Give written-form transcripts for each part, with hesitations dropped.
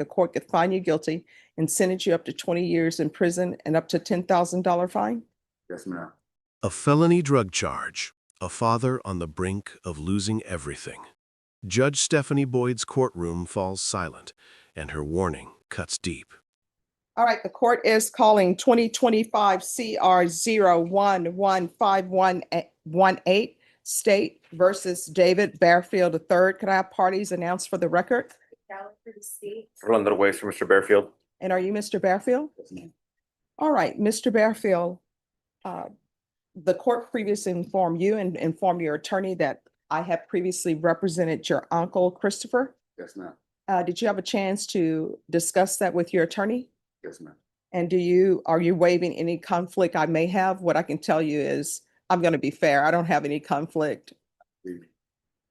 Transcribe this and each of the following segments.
the court could find you guilty and sentence you up to 20 years in prison and up to $10,000 fine? Yes, ma'am. A felony drug charge, a father on the brink of losing everything. Judge Stephanie Boyd's courtroom falls silent, and her warning cuts deep. All right, the court is calling 2025 CR 011518 State versus David Barfield III. Could I have parties announced for the record? Rolando Weiss for Mr. Barfield. And are you Mr. Barfield? Yes, ma'am. All right, Mr. Barfield, the court previously informed you and informed your attorney that I have previously represented your uncle, Christopher. Yes, ma'am. Did you have a chance to discuss that with your attorney? Yes, ma'am. And are you waiving any conflict I may have? What I can tell you is I'm going to be fair. I don't have any conflict. Leave me.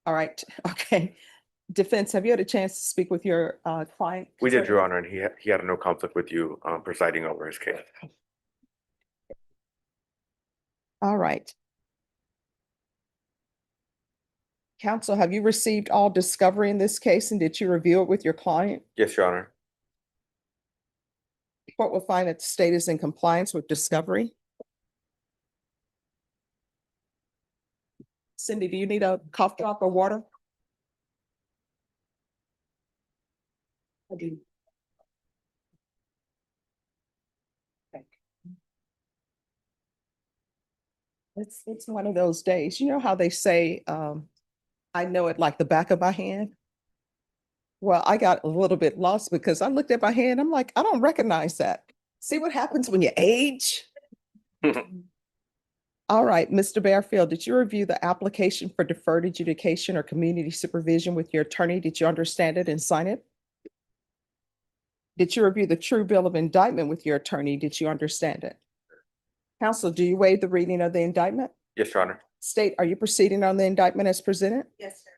All right. Okay. Defense, have you had a chance to speak with your client? We did, Your Honor, and he had no conflict with you presiding over his case. All right. Counsel, have you received all discovery in this case and did you review it with your client? Yes, Your Honor. The court will find that the state is in compliance with discovery. Cindy, do you need a cough drop or water? I do. Okay. It's one of those days. You know how they say, I know it like the back of my hand? Well, I got a little bit lost because I looked at my hand. I'm like, I don't recognize that. See what happens when you age? All right, Mr. Barfield, did you review the application for deferred adjudication or community supervision with your attorney? Did you understand it and sign it? Did you review the true bill of indictment with your attorney? Did you understand it? Counsel, do you waive the reading of the indictment? Yes, Your Honor. State, are you proceeding on the indictment as presented? Yes, sir.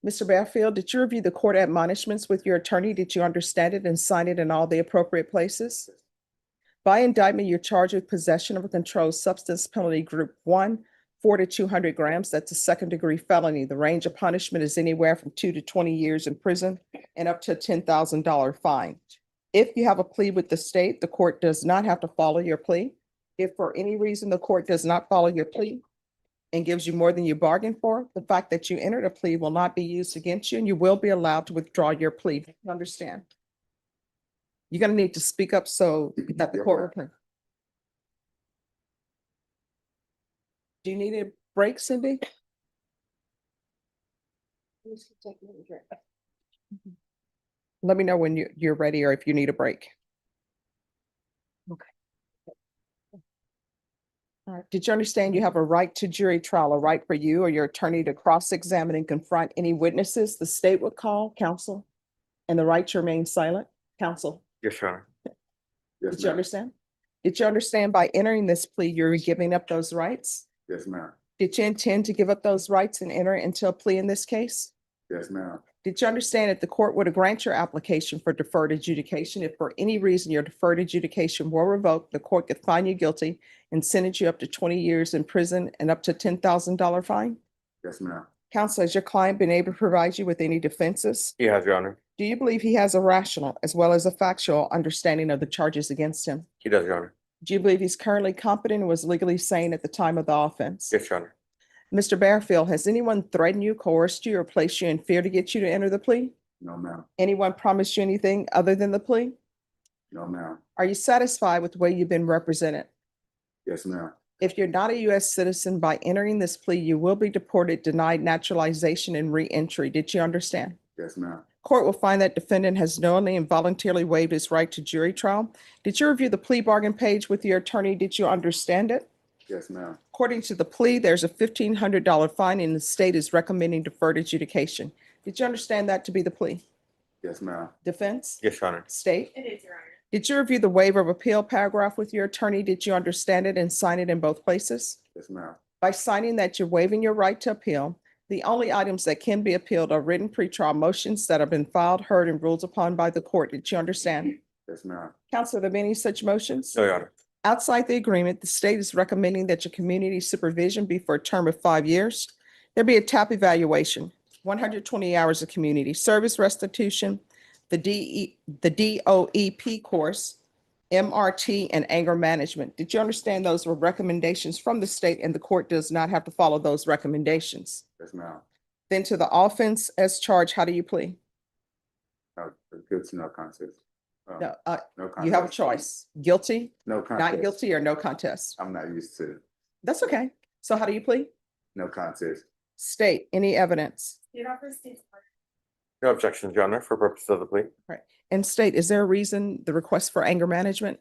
Mr. Barfield, did you review the court admonishments with your attorney? Did you understand it and sign it in all the appropriate places? By indictment, you're charged with possession of a controlled substance, penalty group 1, 4 to 200 grams. That's a second-degree felony. The range of punishment is anywhere from 2 to 20 years in prison and up to a $10,000 fine. If you have a plea with the state, the court does not have to follow your plea. If for any reason the court does not follow your plea and gives you more than you bargained for, the fact that you entered a plea will not be used against you and you will be allowed to withdraw your plea. You understand? You're going to need to speak up so that the court will. Do you need a break, Cindy? Let me know when you're ready or if you need a break. Okay. All right. Did you understand you have a right to jury trial, a right for you or your attorney to cross-examine and confront any witnesses the state would call, counsel, and the right to remain silent, counsel? Yes, Your Honor. Yes, Did you ma'am. understand? Did you understand by entering this plea, you're giving up those rights? Yes, ma'am. Did you intend to give up those rights and enter into a plea in this case? Yes, ma'am. Did you understand that the court would grant your application for deferred adjudication? If for any reason your deferred adjudication were revoked, the court could find you guilty and sentence you up to 20 years in prison and up to $10,000 fine? Yes, ma'am. Counsel, has your client been able to provide you with any defenses? He has, Your Honor. Do you believe he has a rational as well as a factual understanding of the charges against him? He does, Your Honor. Do you believe he's currently competent and was legally sane at the time of the offense? Yes, Your Honor. Mr. Barfield, has anyone threatened you, coerced you, or placed you in fear to get you to enter the plea? No, ma'am. Anyone promised you anything other than the plea? No, ma'am. Are you satisfied with the way you've been represented? Yes, ma'am. If you're not a U.S. citizen, by entering this plea, you will be deported, denied naturalization, and re-entry. Did you understand? Yes, ma'am. Court will find that defendant has knowingly and voluntarily waived his right to jury trial. Did you review the plea bargain page with your attorney? Did you understand it? Yes, ma'am. According to the plea, there's a $1,500 fine and the state is recommending deferred adjudication. Did you understand that to be the plea? Yes, ma'am. Defense? Yes, Your Honor. State? It is, Your Honor. Did you review the waiver of appeal paragraph with your attorney? Did you understand it and sign it in both places? Yes, ma'am. By signing that you're waiving your right to appeal, the only items that can be appealed are written pretrial motions that have been filed, heard, and ruled upon by the court. Did you understand? Yes, ma'am. Counsel, are there any such motions? No, Your Honor. Outside the agreement, the state is recommending that your community supervision be for a term of 5 years. There be a TAP evaluation, 120 hours of community service restitution, the DOEP course, MRT, and anger management. Did you understand those were recommendations from the state and the court does not have to follow those recommendations? Yes, ma'am. Then to the offense as charged, how do you plead? No, guilty, no contest. No, No contest. you have a choice, guilty, No contest. not guilty, or no contest. I'm not used to That's okay. So how do you plead? no contest. State any evidence. No objections, Your Honor, for purposes of the plea. And state, is there a reason the request for anger management?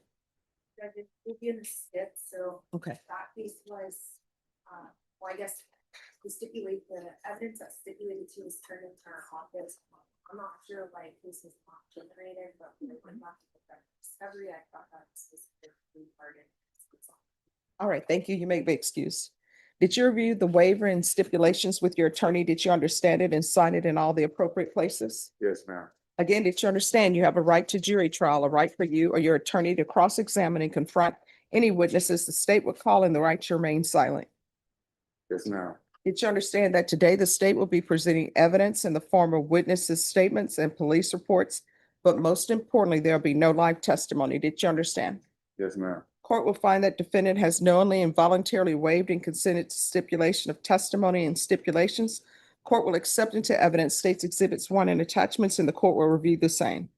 It will be in the STIP, so Okay, that piece was, well, I guess, the evidence that stipulated to was turned into our office. I'm not sure why this was not generated, but when I went back to the discovery, I thought that this was part of. all right, thank you. You may be excused. Did you review the waiver and stipulations with your attorney? Did you understand it and sign it in all the appropriate places? Yes, ma'am. Again, did you understand you have a right to jury trial, a right for you or your attorney to cross-examine and confront any witnesses the state would call and the right to remain silent? Yes, ma'am. Did you understand that today the state will be presenting evidence in the form of witnesses' statements and police reports, but most importantly, there'll be no live testimony? Did you understand? Yes, ma'am. Court will find that defendant has knowingly and voluntarily waived and consented to stipulation of testimony and stipulations. Court will accept into evidence states exhibits 1 and attachments, and the court will review the same.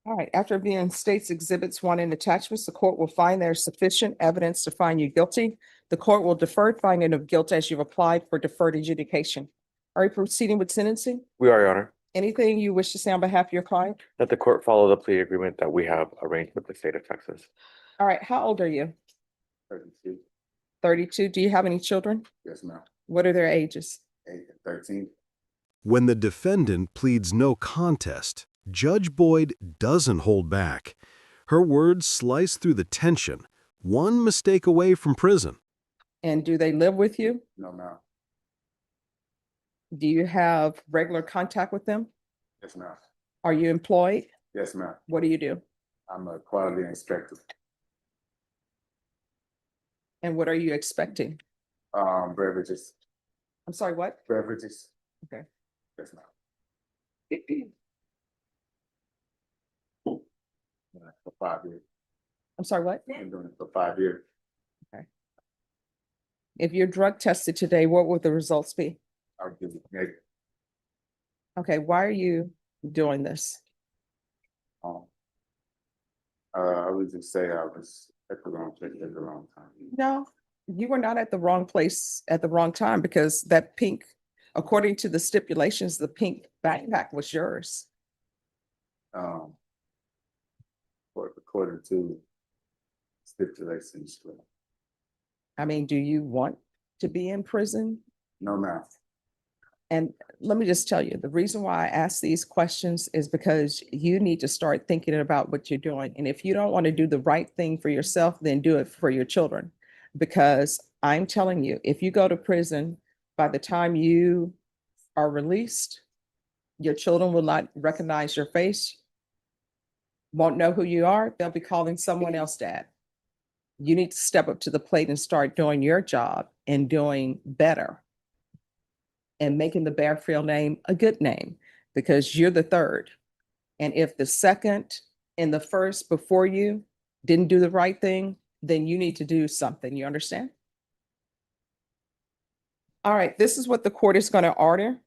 All right, after viewing states exhibits 1 and attachments, the court will find there's sufficient evidence to find you guilty. The court will defer finding of guilt as you've applied for deferred adjudication. Are you proceeding with sentencing? We are, Your Honor, Anything you wish to say on behalf of your client? that the court follow the plea agreement that we have arranged with the state of Texas. All right, how old are you? 32. 32. Do you have any children? Yes, ma'am. What are their ages? 8 and 13. When the defendant pleads no contest, Judge Boyd doesn't hold back. Her words slice through the tension, one mistake away from prison. And do they live with you? No, ma'am. Do you have regular contact with them? Yes, ma'am. Are you employed? Yes, ma'am. What do you do? I'm a quality inspector. And what are you expecting? Beverages. I'm sorry, what? Beverages. Okay. Yes, ma'am. For 5 years. I'm sorry, what? Been doing it for 5 years. If you're drug tested today, what would the results be? I'll give it negative. Okay, why are you doing this? I would just say I was at the wrong place at the wrong time. No, you were not at the wrong place at the wrong time because that pink, according to the stipulations, the pink backpack was yours. According to stipulations. I mean, do you want to be in prison? No, ma'am. And let me just tell you, the reason why I ask these questions is because you need to start thinking about what you're doing. And if you don't want to do the right thing for yourself, then do it for your children. Because I'm telling you, if you go to prison, by the time you are released, your children will not recognize your face, won't know who you are. They'll be calling someone else dad. You need to step up to the plate and start doing your job and doing better and making the Barfield name a good name. because you're the third. And if the second and the first before you didn't do the right thing, then you need to do something. You understand? All right, this is what the court is going to order.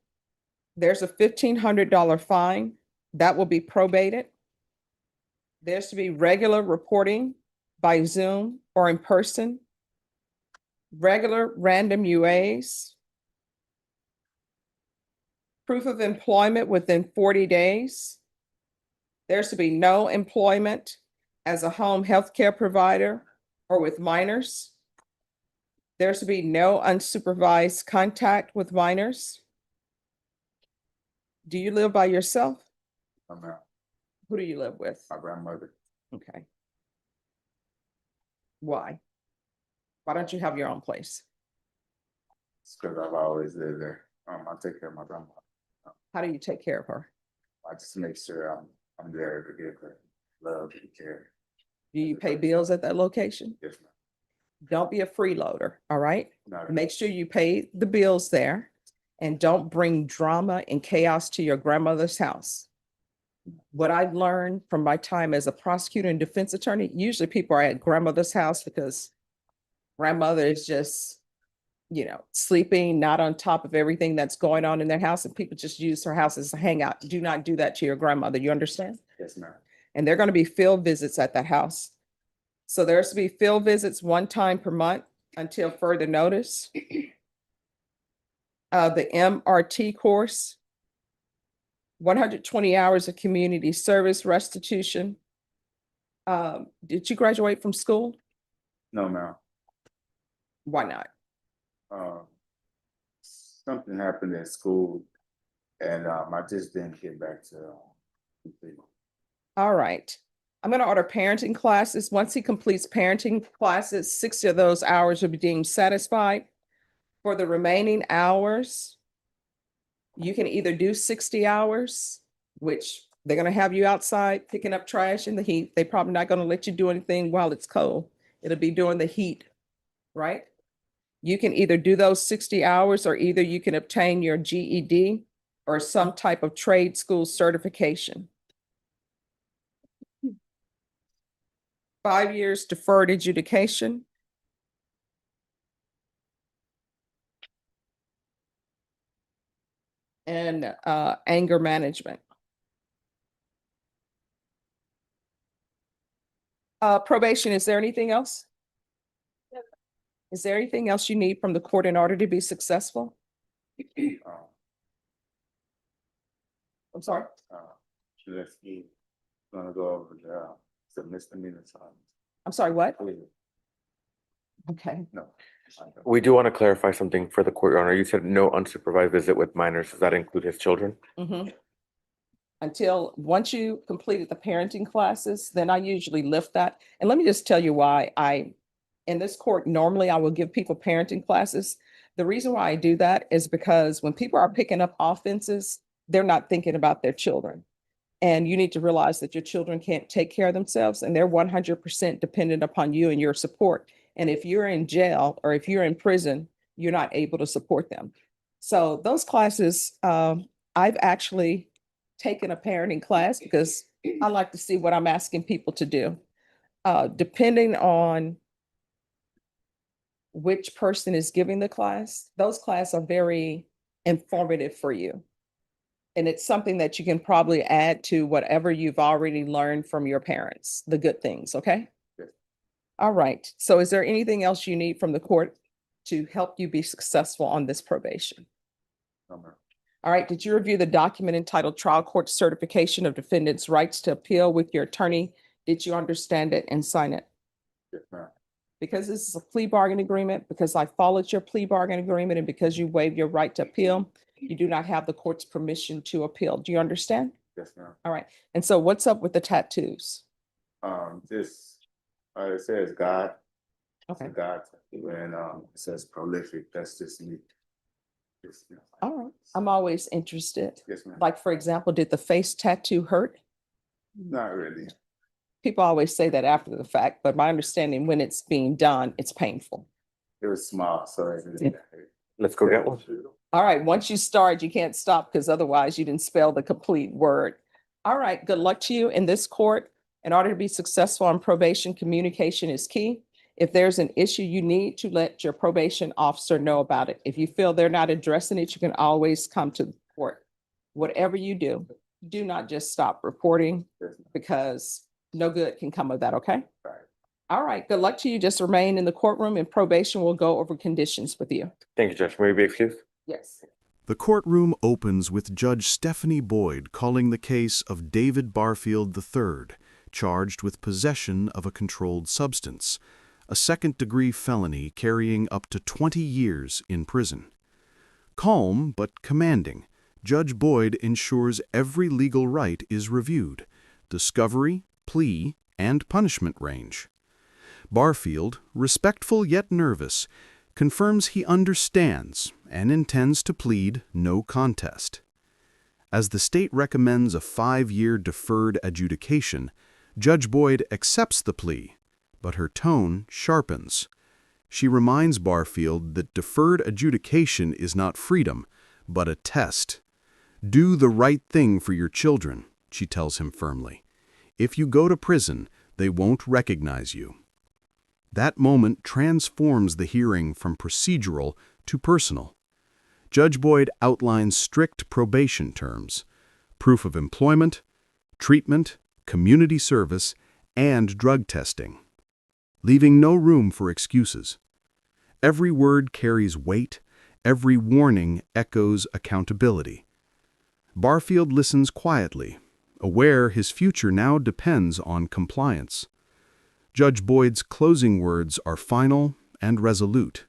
There's a $1,500 fine that will be probated. There's to be regular reporting by Zoom or in person, regular random UAs, proof of employment within 40 days. There's to be no employment as a home health care provider or with minors. There's to be no unsupervised contact with minors. Do you live by yourself? I'm out. Who do you live with? My grandmother. Okay. Why? Why don't you have your own place? It's because I've always lived there. I take care of my grandma. How do you take care of her? I just make sure I'm there to give her love and care. Do you pay bills at that location? Yes, ma'am. Don't be a freeloader, all right? Not Make sure you pay the bills there and don't bring drama and chaos to your grandmother's house. What I've learned from my time as a prosecutor and defense attorney, usually people are at grandmother's house because grandmother is just, sleeping, not on top of everything that's going on in their house, and people just use her house as a hangout. Do not do that to your grandmother. You understand? Yes, ma'am. And they're going to be field visits at that house. So there's to be field visits one time per month until further notice. The MRT course, 120 hours of community service restitution. Did you graduate from school? No, ma'am. Why not? Something happened at school, and I just didn't get back to complete. All right. I'm going to order parenting classes. Once he completes parenting classes, 60 of those hours will be deemed satisfied. For the remaining hours, you can either do 60 hours, which they're going to have you outside picking up trash in the heat. They're probably not going to let you do anything while it's cold. It'll be during the heat, right? You can either do those 60 hours or either you can obtain your GED or some type of trade school certification. 5 years deferred adjudication. And anger management. Probation, is there anything else? Is there anything else you need from the court in order to be successful? I'm sorry? Let's gonna go over the misdemeanor charge. I'm sorry, what? Please. Okay. No. We do want to clarify something for the court, Your Honor. You said no unsupervised visit with minors. Does that include his children? Mhm. Once you completed the parenting classes, then I usually lift that. And let me just tell you why in this court, normally I will give people parenting classes. The reason why I do that is because when people are picking up offenses, they're not thinking about their children. And you need to realize that your children can't take care of themselves and they're 100% dependent upon you and your support. And if you're in jail or if you're in prison, you're not able to support them. So those classes, I've actually taken a parenting class because I like to see what I'm asking people to do. Depending on which person is giving the class, those classes are very informative for you. And it's something that you can probably add to whatever you've already learned from your parents, the good things, okay? Yes. All right. So is there anything else you need from the court to help you be successful on this probation? No, ma'am. All right. Did you review the document entitled Trial Court Certification of Defendant's Rights to Appeal with your attorney? Did you understand it and sign it? Yes, ma'am. Because this is a plea bargain agreement, because I followed your plea bargain agreement, and because you waived your right to appeal, you do not have the court's permission to appeal. Do you understand? Yes, ma'am. All right. And so what's up with the tattoos? It says God. It's a Okay. God tattoo, and it says prolific. That's just me. All right. I'm always interested. Yes, ma'am. Like, for example, did the face tattoo hurt? Not really. People always say that after the fact, but my understanding, when it's being done, it's painful. It was small, so it didn't hurt. Let's go get one. All right, once you start, you can't stop because otherwise you didn't spell the complete word. All right, good luck to you in this court. In order to be successful on probation, communication is key. If there's an issue, you need to let your probation officer know about it. If you feel they're not addressing it, you can always come to the court. Whatever you do not just stop reporting because no good can come of that, okay? Right. All right, good luck to you. Just remain in the courtroom and probation will go over conditions with you. Thank you, Judge. May we be excused? Yes. The courtroom opens with Judge Stephanie Boyd calling the case of David Barfield III, charged with possession of a controlled substance, a second-degree felony carrying up to 20 years in prison. Calm but commanding, Judge Boyd ensures every legal right is reviewed, discovery, plea, and punishment range. Barfield, respectful yet nervous, confirms he understands and intends to plead no contest. As the state recommends a 5-year deferred adjudication, Judge Boyd accepts the plea, but her tone sharpens. She reminds Barfield that deferred adjudication is not freedom, but a test. Do the right thing for your children, she tells him firmly. If you go to prison, they won't recognize you. That moment transforms the hearing from procedural to personal. Judge Boyd outlines strict probation terms: proof of employment, treatment, community service, and drug testing, leaving no room for excuses. Every word carries weight, every warning echoes accountability. Barfield listens quietly, aware his future now depends on compliance. Judge Boyd's closing words are final and resolute.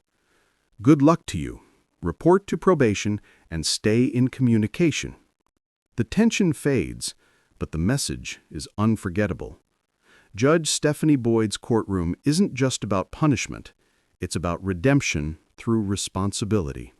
Good luck to you. Report to probation and stay in communication. The tension fades, but the message is unforgettable. Judge Stephanie Boyd's courtroom isn't just about punishment, it's about redemption through responsibility.